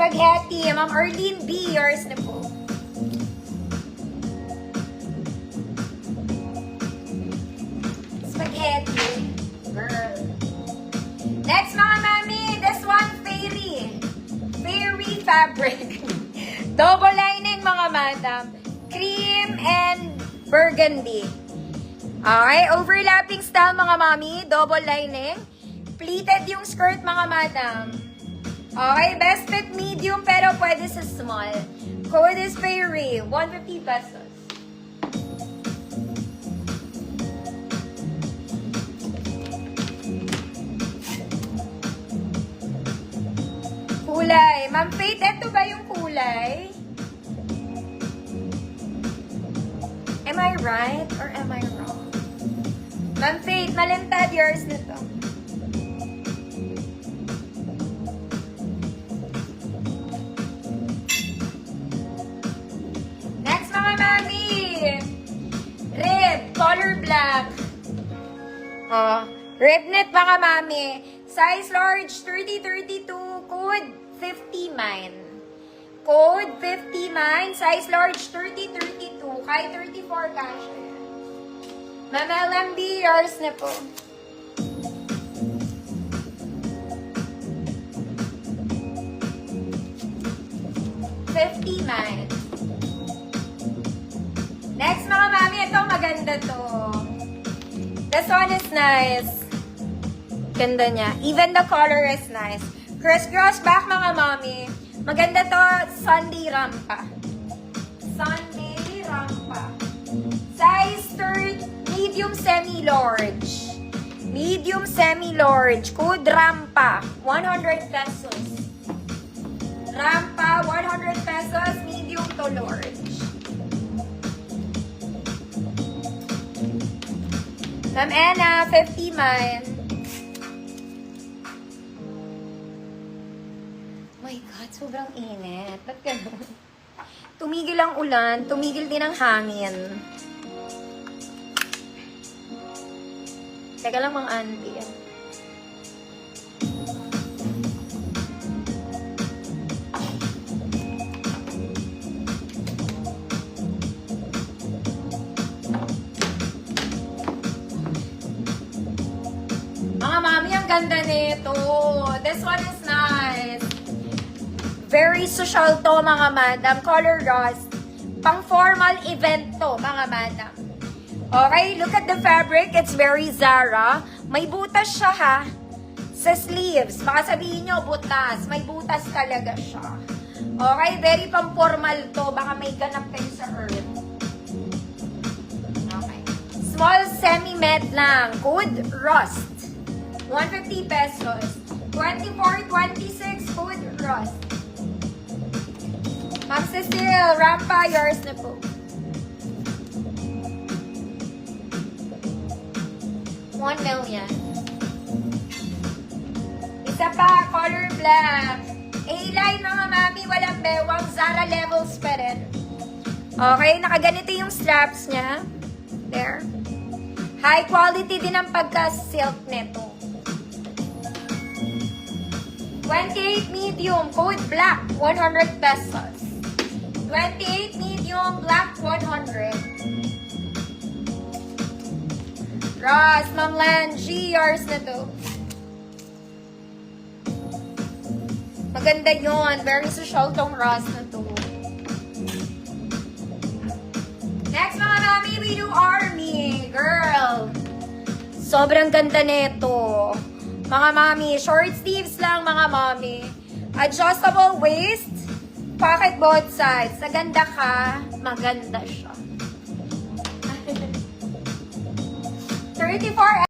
Spaghetti. Ma'am Arlene B. Yours na po. Spaghetti. Girl. Next, mga mami. This one, Fairy. Fairy fabric. Double lining, mga madam. Cream and burgundy. Okay, overlapping style, mga mami. Double lining. Pleated yung skirt, mga madam. Okay, best fit medium pero pwede sa small. Code is Fairy. 150 pesos. Kulay. Ma'am Faith, eto ba yung kulay? Am I right or am I wrong? Ma'am Faith, malintad yours nito. Next, mga mami. Red, color black. Red knit, mga mami. Size large, 30-32, code 50 mine. Code 50 mine, size large 30-32, kahit 34 cash. Ma'am LMB, yours na po. $50 mine. Next, mga mami, ito maganda to. This one is nice. Ganda niya. Even the color is nice. Crisscross back, mga mami. Maganda to, Sunday rampa. Sunday rampa. Size 3, medium semi-large. Medium semi-large. Code rampa. 100 pesos. Rampa, 100 pesos. Medium to large. Ma'am Anna, 50 man. My God, sobrang init. Ba't ganun? Tumigil ang ulan, tumigil din ang hangin. Teka lang, mga auntie. Mga mami, ang ganda nito. This one is nice. Very social to, mga madam. Color rust. Pang formal event to, mga madam. Okay, look at the fabric. It's very Zara. May butas siya, ha? Sa sleeves. Baka sabihin nyo, butas. May butas talaga siya. Okay, very pang formal to. Baka may ganap kayo sa earth. Okay. Small semi-med lang. Code rust. 150 pesos. 24-26 code rust. Ma'am Cecile, rampa, yours na po. 1 million. Isa pa, color black. A-line, mga mami, walang bewang. Zara levels pa rin. Okay, nakaganito yung straps niya. There. High quality din ang pagka-silk nito. 28 medium, code black, 100 pesos. 28 medium, black, 100. Ross, Ma'am Langy, yours na to. Maganda yun. Very social tong Ross na to. Next, mga mami, we do army. Girl. Sobrang ganda nito. Mga mami, short sleeves lang, mga mami. Adjustable waist. Pocket both sides. Sa ganda ka, maganda siya. 34